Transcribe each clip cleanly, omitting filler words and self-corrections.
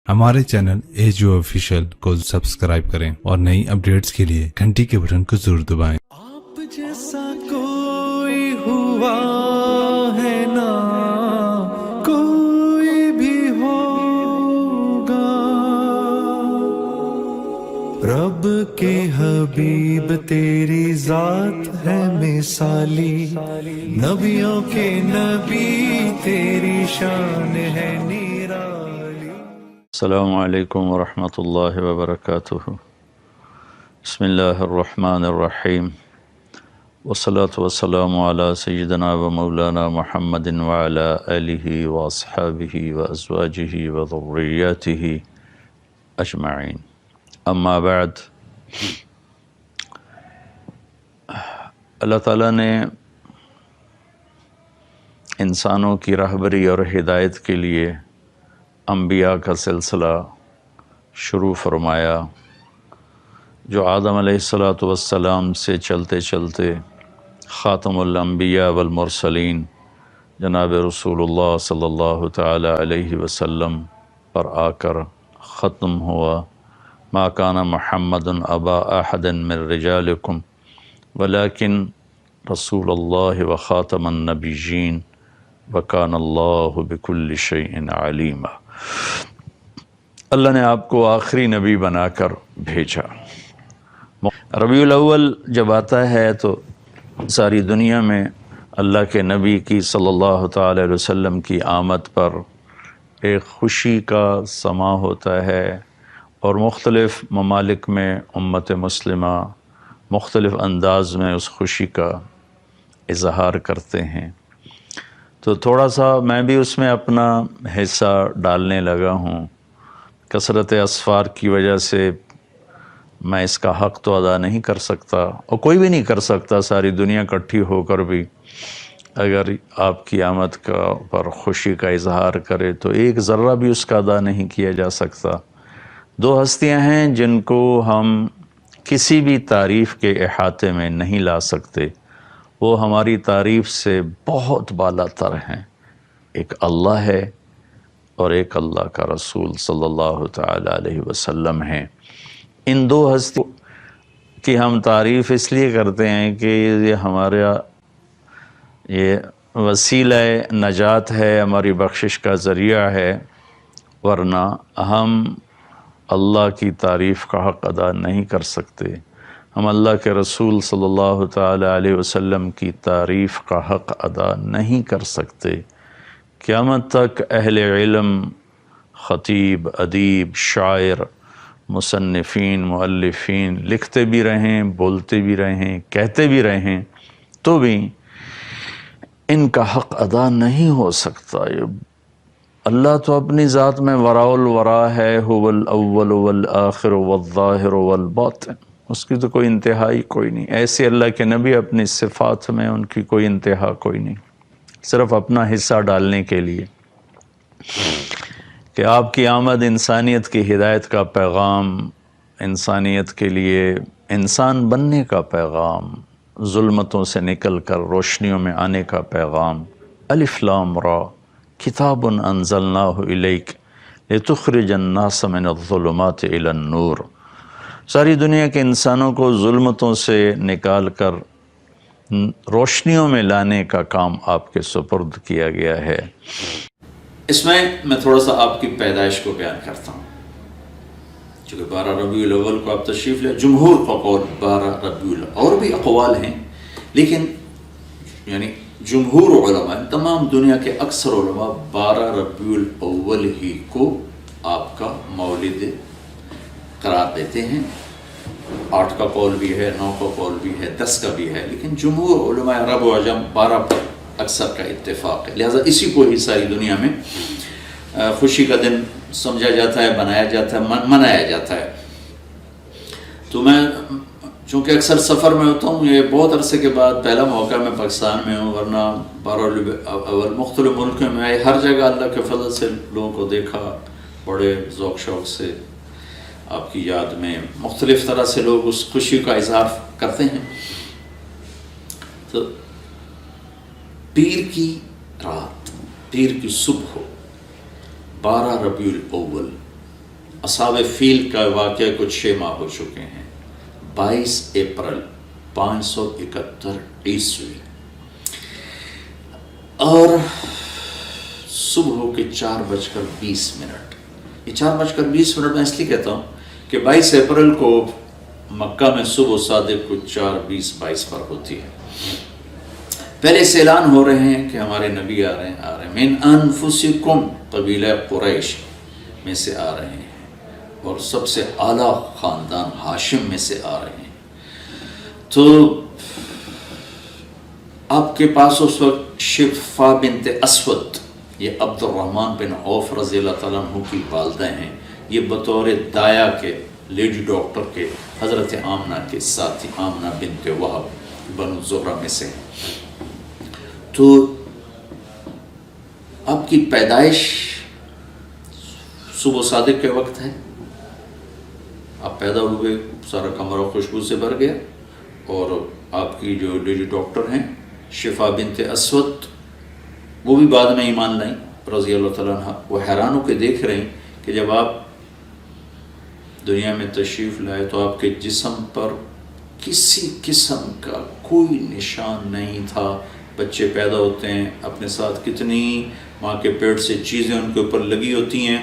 ہمارے channel AGO official کو subscribe کریں اور نئی اپڈیٹس کے لیے گھنٹی کے بٹن کو ضرور دبائیں۔ آپ جیسا کوئی ہوا ہے نا کوئی بھی ہوگا، رب کے حبیب تیری ذات ہے مثالی، نبیوں کے نبی تیری شان ہے نرالی۔ السلام علیکم ورحمۃ اللہ وبرکاتہ۔ بسم اللہ الرحمن الرحیم، والصلاة والسلام علی سیدنا و مولانا محمد وعلی آلہ واصحابہ وازواجہ وذریاتہ اجمعین، اما بعد۔ اللہ تعالیٰ نے انسانوں کی رہبری اور ہدایت کے لیے انبیاء کا سلسلہ شروع فرمایا، جو آدم علیہ السلام سے چلتے چلتے خاتم الانبیاء والمرسلین جناب رسول اللہ صلی اللہ تعالی علیہ وسلم پر آ کر ختم ہوا۔ ما کان محمد ابا احد من رجالکم ولکن رسول اللہ وخاتم النبیین وکان اللہ بکل شیء علیما۔ اللہ نے آپ کو آخری نبی بنا کر بھیجا۔ ربیع الاول جب آتا ہے تو ساری دنیا میں اللہ کے نبی کی صلی اللہ تعالی علیہ وسلم کی آمد پر ایک خوشی کا سما ہوتا ہے، اور مختلف ممالک میں امت مسلمہ مختلف انداز میں اس خوشی کا اظہار کرتے ہیں۔ تو تھوڑا سا میں بھی اس میں اپنا حصہ ڈالنے لگا ہوں۔ کثرت اسفار کی وجہ سے میں اس کا حق تو ادا نہیں کر سکتا، اور کوئی بھی نہیں کر سکتا، ساری دنیا اکٹھی ہو کر بھی اگر آپ کی آمد کا پر خوشی کا اظہار کرے تو ایک ذرہ بھی اس کا ادا نہیں کیا جا سکتا۔ دو ہستیاں ہیں جن کو ہم کسی بھی تعریف کے احاطے میں نہیں لا سکتے، وہ ہماری تعریف سے بہت بالا تر ہیں، ایک اللہ ہے اور ایک اللہ کا رسول صلی اللہ تعالی علیہ وسلم ہیں۔ ان دو ہستیوں کی ہم تعریف اس لیے کرتے ہیں کہ یہ ہمارا یہ وسیلہ نجات ہے، ہماری بخشش کا ذریعہ ہے، ورنہ ہم اللہ کی تعریف کا حق ادا نہیں کر سکتے۔ ہم اللہ کے رسول صلی اللہ تعالی علیہ وسلم کی تعریف کا حق ادا نہیں کر سکتے۔ قیامت تک اہل علم، خطیب، ادیب، شاعر، مصنفین، مؤلفین لکھتے بھی رہیں، بولتے بھی رہیں، کہتے بھی رہیں، تو بھی ان کا حق ادا نہیں ہو سکتا۔ اللہ تو اپنی ذات میں وراء الورا ہے، هو الاول والآخر والظاہر والباطن، اس کی تو کوئی انتہائی کوئی نہیں۔ ایسے اللہ کے نبی اپنی صفات میں ان کی کوئی انتہا کوئی نہیں، صرف اپنا حصہ ڈالنے کے لیے کہ آپ کی آمد انسانیت کی ہدایت کا پیغام، انسانیت کے لیے انسان بننے کا پیغام، ظلمتوں سے نکل کر روشنیوں میں آنے کا پیغام۔ الف لام را کتاب انزلناہ الیک لتخرج الناس من الظلمات الی النور۔ ساری دنیا کے انسانوں کو ظلمتوں سے نکال کر روشنیوں میں لانے کا کام آپ کے سپرد کیا گیا ہے۔ اس میں تھوڑا سا آپ کی پیدائش کو بیان کرتا ہوں، چونکہ 12 ربیع الاول کو آپ تشریف لے، جمہور کا قول 12 ربیع الاول، اور بھی اقوال ہیں، لیکن یعنی جمہور علماء، تمام دنیا کے اکثر علماء 12 ربیع الاول ہی کو آپ کا مولد قرار دیتے ہیں۔ 8 کا قول بھی ہے، 9 کا قول بھی ہے، 10 کا بھی ہے، لیکن جمہور علماء عرب و عجم 12 پر اکثر کا اتفاق ہے، لہذا اسی کو ہی ساری دنیا میں خوشی کا دن سمجھا جاتا ہے، بنایا جاتا ہے، منایا جاتا ہے۔ تو میں چونکہ اکثر سفر میں ہوتا ہوں، یہ بہت عرصے کے بعد پہلا موقع میں پاکستان میں ہوں، ورنہ 12 ربیع الاول مختلف ملکوں میں آئے، ہر جگہ اللہ کے فضل سے لوگوں کو دیکھا، بڑے ذوق شوق سے آپ کی یاد میں مختلف طرح سے لوگ اس خوشی کا اظہار کرتے ہیں۔ تو پیر کی رات، پیر کی صبح 12 ربیع الاول اصحاب فیل کا واقعہ کچھ 6 ماہ ہو چکے ہیں. 22 اپریل 571 عیسوی اور صبح کے 4:20. یہ 4:20 میں اس لیے کہتا ہوں کہ 22 اپریل کو مکہ میں صبح صادق کو 4:20-22 پر ہوتی ہے. پہلے سے اعلان ہو رہے ہیں کہ ہمارے نبی آ رہے ہیں. من انفسکم، قبیلہ قریش میں سے آ رہے ہیں اور سب سے اعلیٰ خاندان ہاشم میں سے آ رہے ہیں. تو آپ کے پاس اس وقت شفا بنت اسود، یہ عبد الرحمن بن عوف رضی اللہ تعالیٰ عنہ کی والدہ ہیں. یہ بطور دایا کے لیڈی ڈاکٹر کے حضرت آمنہ کے ساتھی، آمنہ بنت وہب بنو زہرہ میں سے. تو آپ کی پیدائش صبح صادق کے وقت ہے. آپ پیدا ہوئے، سارا کمرہ خوشبو سے بھر گیا، اور آپ کی جو لیڈی ڈاکٹر ہیں شفا بنت اسود، وہ بھی بعد میں ایمان لائیں رضی اللہ تعالیٰ عنہ. وہ حیران ہو کے دیکھ رہے ہیں کہ جب آپ دنیا میں تشریف لائے تو آپ کے جسم پر کسی قسم کا کوئی نشان نہیں تھا. بچے پیدا ہوتے ہیں، اپنے ساتھ کتنی ماں کے پیٹ سے چیزیں ان کے اوپر لگی ہوتی ہیں.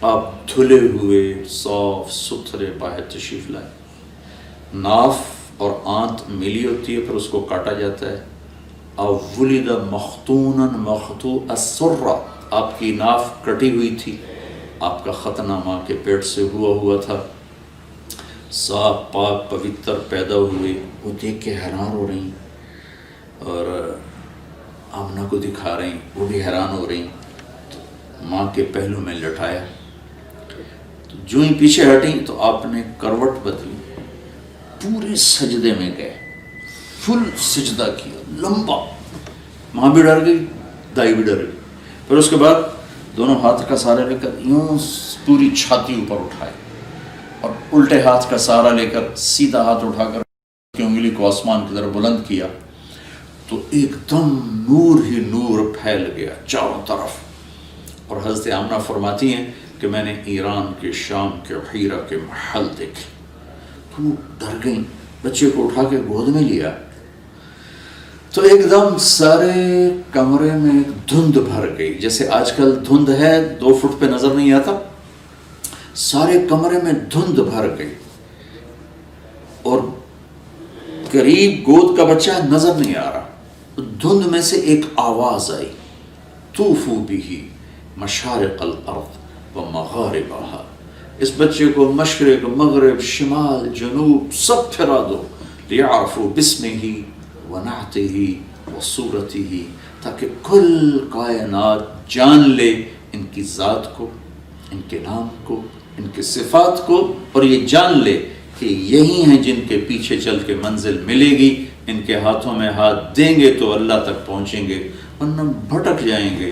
آپ دھلے ہوئے صاف ستھرے باہر تشریف لائے. ناف اور آنت ملی ہوتی ہے، پھر اس کو کاٹا جاتا ہے. ولد مختونا مختوع السرہ، آپ کی ناف کٹی ہوئی تھی، آپ کا ختنہ ماں کے پیٹ سے ہوا تھا. صاف پاک پوتر پیدا ہوئے. وہ دیکھ کے حیران ہو رہی اور آمنہ کو دکھا رہی، وہ بھی حیران ہو رہی. تو ماں کے پہلو میں لٹایا. تو جو ہی پیچھے ہٹیں تو آپ نے کروٹ بدلی، پورے سجدے میں گئے، فل سجدہ کیا لمبا. ماں بھی ڈر گئی، دائی بھی ڈر گئی. پھر اس کے بعد دونوں ہاتھ کا سہارا لے کر یوں پوری چھاتی اوپر اٹھائے، اور الٹے ہاتھ کا سہارا لے کر سیدھا ہاتھ اٹھا کر کی انگلی کو آسمان کی طرف بلند کیا. تو ایک دم نور ہی نور پھیل گیا چاروں طرف. اور حضرت آمنہ فرماتی ہیں کہ میں نے ایران کے، شام کے، حیرہ کے محل دیکھے. تو ڈر گئیں، بچے کو اٹھا کے گود میں لیا. تو ایک دم سارے کمرے میں دھند بھر گئی. جیسے آج کل دھند ہے 2 فٹ پہ نظر نہیں آتا، سارے کمرے میں دھند بھر گئی. اور قریب گود کا بچہ نظر نہیں آ رہا. دھند میں سے ایک آواز آئی، طوفوا بہ مشارق الارض و مغاربہا. اس بچے کو مشرق، مغرب، شمال، جنوب سب پھرا دو. لیعرفوا باسمہ ونعتہ وصورتہ، تاکہ کل کائنات جان لے ان کی ذات کو، ان کے نام کو، ان کے صفات کو، اور یہ جان لے کہ یہی ہیں جن کے پیچھے چل کے منزل ملے گی. ان کے ہاتھوں میں ہاتھ دیں گے تو اللہ تک پہنچیں گے، ورنہ بھٹک جائیں گے،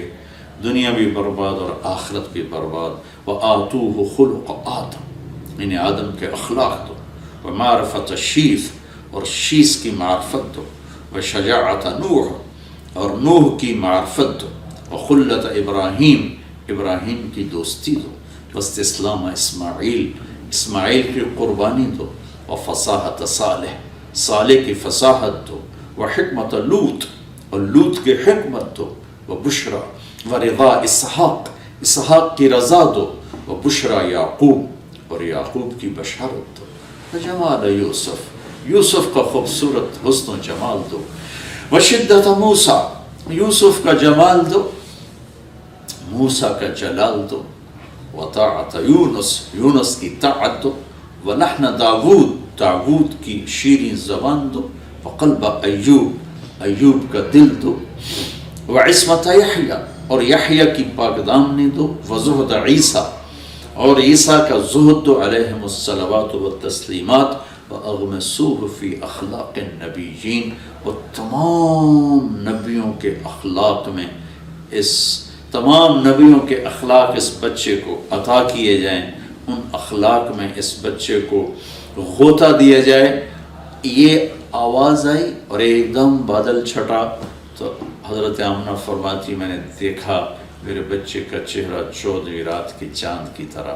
دنیا بھی برباد اور آخرت بھی برباد. وآتوہ خلق آدم، انہیں آدم کے اخلاق دو. ومعرفت شیث، اور شیث کی معرفت دو. وشجاعت نوح، اور نوح کی معرفت دو. وخلت ابراہیم، ابراہیم کی دوستی دو. واستسلام اسماعیل، اسماعیل کی قربانی دو. وفصاحت صالح، صالح کی فصاحت دو. وحکمت لوط، اور لوط کی حکمت دو. وبشرا ورضا اسحاق، اسحاق کی رضا دو. وبشرا یعقوب، اور یعقوب کی بشارت دو. وجمال یوسف، یوسف کا خوبصورت حسن و جمال دو. وشدت موسیٰ، یوسف کا جمال دو، موسیٰ کا جلال دو. وطاعت یونس، یونس کی طاعت دو. ولحن داود، داود کی شیریں زبان دو. وقلب ایوب، ایوب کا دل دو. وعصمت یحییٰ، اور یحییٰ کی پاک دامنی دو. وزہد عیسیٰ، اور عیسیٰ کا زہد دو علیہم الصلوات والتسلیمات. وَأَغْمَسُوهُ فِي أَخْلَاقِ النَّبِيِّينَ، اور تمام نبیوں کے اخلاق میں، اس تمام نبیوں کے اخلاق اس بچے کو عطا کیے جائیں، ان اخلاق میں اس بچے کو غوطہ دیا جائے. یہ آواز آئی اور ایک دم بادل چھٹا. تو حضرت آمنہ فرماتی میں نے دیکھا میرے بچے کا چہرہ 14ویں رات کی چاند کی طرح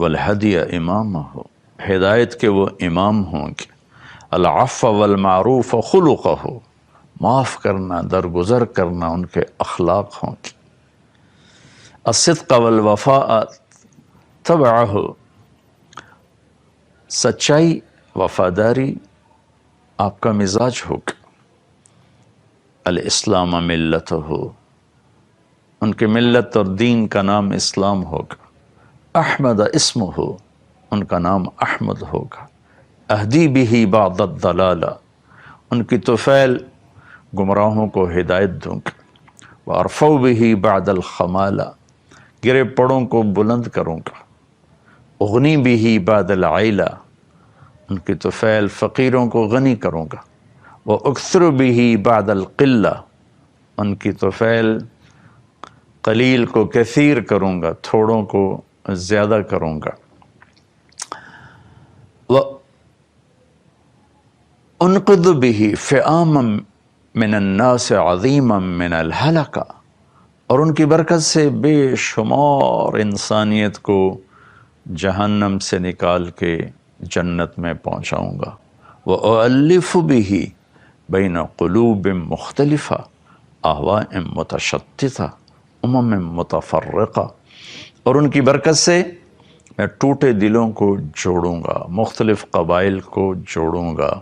والہدی امامہ، ہدایت کے وہ امام ہوں گے، العفو والمعروف خلقہ، معاف کرنا، درگزر کرنا ان کے اخلاق ہوں گے، الصدق والوفاء تبعہ، سچائی وفاداری آپ کا مزاج ہوگا، الاسلام ملتہ، ان کے ملت اور دین کا نام اسلام ہوگا، احمد اسمہ، ان کا نام احمد ہوگا، اہدی بہ بعد الضلالہ، ان کی طفیل گمراہوں کو ہدایت دوں گا، وارفع بہ بعد الخمالہ، گرے پڑوں کو بلند کروں گا، اغنی بہ بعد العیلہ، ان کی طفیل فقیروں کو غنی کروں گا، واکثر بہ بعد القلہ، ان کی طفیل قلیل کو کثیر کروں گا، تھوڑوں کو زیادہ کروں گا، انقذ به فئاما من الناس عظیما من الحلقہ، اور ان کی برکت سے بے شمار انسانیت کو جہنم سے نکال کے جنت میں پہنچاؤں گا، وَأُؤَلِّفُ بِهِ بَيْنَ قُلُوبٍ مُخْتَلِفَةٍ أَهْوَاءٍ مُتَشَتِّتَةٍ أُمَمٍ مُتَفَرِّقَةٍ، اور ان کی برکت سے میں ٹوٹے دلوں کو جوڑوں گا، مختلف قبائل کو جوڑوں گا،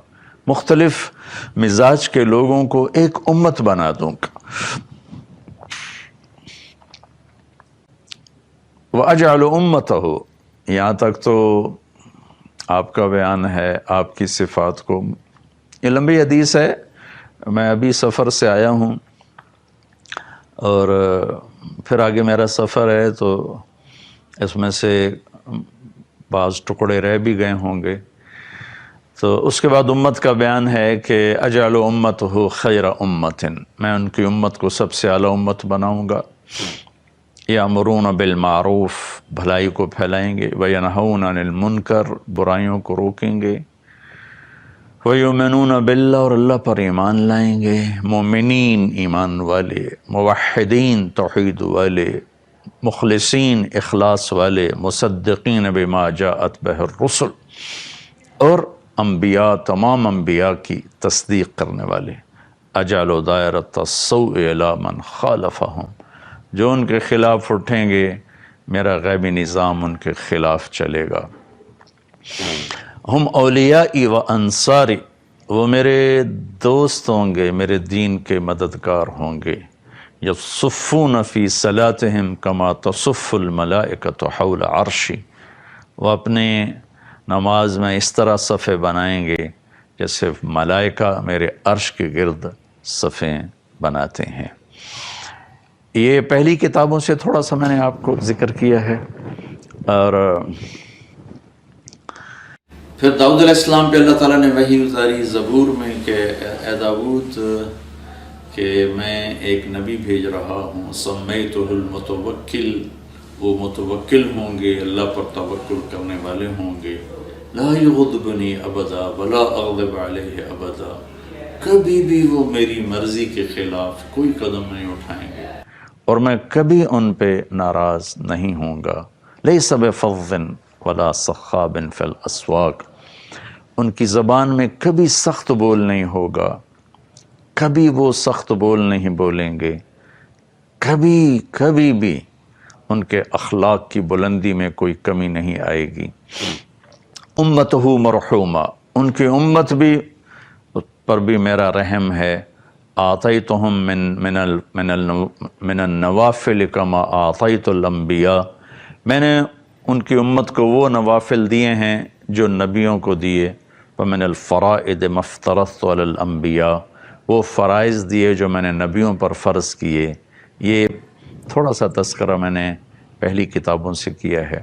مختلف مزاج کے لوگوں کو ایک امت بنا دوں گا، وَأَجْعَلُ أُمَّتَهُ، یہاں تک تو آپ کا بیان ہے آپ کی صفات کو، یہ لمبی حدیث ہے، میں ابھی سفر سے آیا ہوں اور پھر آگے میرا سفر ہے، تو اس میں سے بعض ٹکڑے رہ بھی گئے ہوں گے، تو اس کے بعد امت کا بیان ہے کہ اجعل امتہ خیر امت، میں ان کی امت کو سب سے اعلیٰ امت بناؤں گا، یامرون بالمعروف، بھلائی کو پھیلائیں گے، وینہون عن المنکر، برائیوں کو روکیں گے، ویؤمنون باللہ، اور اللہ پر ایمان لائیں گے، مومنین ایمان والے، موحدین توحید والے، مخلصین اخلاص والے، مصدقین بما جاءت بہ الرسل، اور انبیاء، تمام انبیاء کی تصدیق کرنے والے، اجعل دائرۃ السوء الی من خالفہم، جو ان کے خلاف اٹھیں گے میرا غیبی نظام ان کے خلاف چلے گا، ہم اولیائی و انصاری، وہ میرے دوست ہوں گے، میرے دین کے مددگار ہوں گے، یصفون فی صلاتہم کما تصف الملائکۃ حول عرشی، وہ اپنے نماز میں اس طرح صفیں بنائیں گے جیسے ملائکہ میرے عرش کے گرد صفیں بناتے ہیں۔ یہ پہلی کتابوں سے تھوڑا سا میں نے آپ کو ذکر کیا ہے، اور پھر داؤد علیہ السلام پہ اللہ تعالیٰ نے وحی اتاری زبور میں کہ اے داؤد، کہ میں ایک نبی بھیج رہا ہوں، سمیتہ المتوکل، وہ متوکل ہوں گے، اللہ پر توکل کرنے والے ہوں گے، لا یغضبنی ابدا ولا اغضب علیہ ابدا، کبھی بھی وہ میری مرضی کے خلاف کوئی قدم نہیں اٹھائیں گے، اور میں کبھی ان پہ ناراض نہیں ہوں گا، لیس بفظ ولا صخاب فی الاسواق، ان کی زبان میں کبھی سخت بول نہیں ہوگا، کبھی وہ سخت بول نہیں بولیں گے، کبھی بھی ان کے اخلاق کی بلندی میں کوئی کمی نہیں آئے گی، امتہ مرحومہ، ان کی امت بھی پر بھی میرا رحم ہے، آتیتہم من النوافل کما آتیت الانبیاء، میں نے ان کی امت کو وہ نوافل دیے ہیں جو نبیوں کو دیے، ومن الفرائض ما افترضت علی الانبیاء، وہ فرائض دیے جو میں نے نبیوں پر فرض کیے۔ یہ تھوڑا سا تذکرہ میں نے پہلی کتابوں سے کیا ہے۔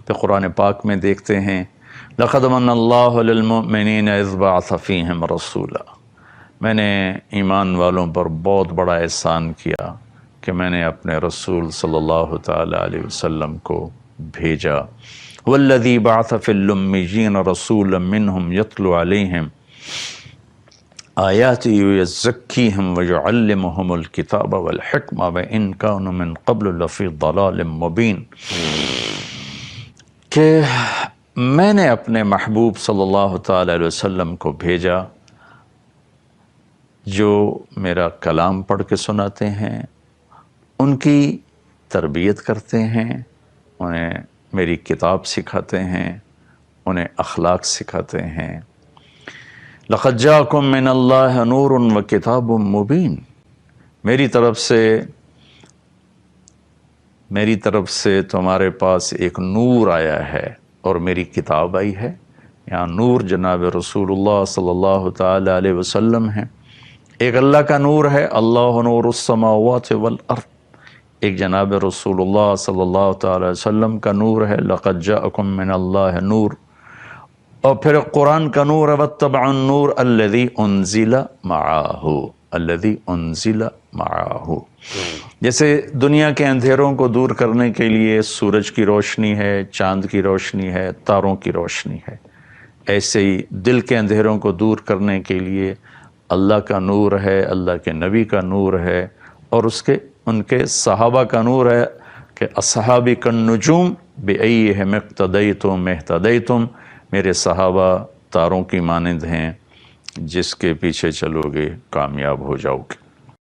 پھر قرآن پاک میں دیکھتے ہیں لَقَدْ مَنَّ اللَّهُ لِلْمُؤْمِنِينَ إِذْ بَعَثَ فِيهِمْ رَسُولًا، میں نے ایمان والوں پر بہت بڑا احسان کیا کہ میں نے اپنے رسول صلی اللہ تعالی علیہ وسلم کو بھیجا۔ وَالَّذِي بَعَثَ فِي الْأُمِّيِّينَ رَسُولًا مِّنْهُمْ يَتْلُو عَلَيْهِمْ آیاتِهِ وَيُزَكِّيهِمْ وَيُعَلِّمُهُمُ الْكِتَابَ وَالْحِكْمَةَ وَإِنْ كَانُوا مِنْ قَبْلُ لَفِي ضَلَالٍ مُبِينٍ، کہ میں نے اپنے محبوب صلی اللہ تعالی علیہ وسلم کو بھیجا جو میرا کلام پڑھ کے سناتے ہیں، ان کی تربیت کرتے ہیں، انہیں میری کتاب سکھاتے ہیں، انہیں اخلاق سکھاتے ہیں۔ لَقَدْ جَاءَكُم مِّنَ اللَّهِ نُورٌ وَكِتَابٌ مُّبِينٌ، میری طرف سے تمہارے پاس ایک نور آیا ہے اور میری کتاب آئی ہے۔ یہاں نور جناب رسول اللہ صلی اللہ تعالی علیہ وسلم ہیں۔ ایک اللہ کا نور ہے، اللہ نور السماوات والارض، ایک جناب رسول اللہ صلی اللہ تعالی علیہ وسلم کا نور ہے، لقد جاءکم من اللہ نور، اور پھر قرآن کا نور ہے، واتبعوا النور الذی انزل معہ، الذی انزل معہ۔ جیسے دنیا کے اندھیروں کو دور کرنے کے لیے سورج کی روشنی ہے، چاند کی روشنی ہے، تاروں کی روشنی ہے، ایسے ہی دل کے اندھیروں کو دور کرنے کے لیے اللہ کا نور ہے، اللہ کے نبی کا نور ہے، اور ان کے صحابہ کا نور ہے کہ اصحابی کالنجوم بأیہم اقتدیتم اہتدیتم، میرے صحابہ تاروں کی مانند ہیں، جس کے پیچھے چلو گے کامیاب ہو جاؤ گے۔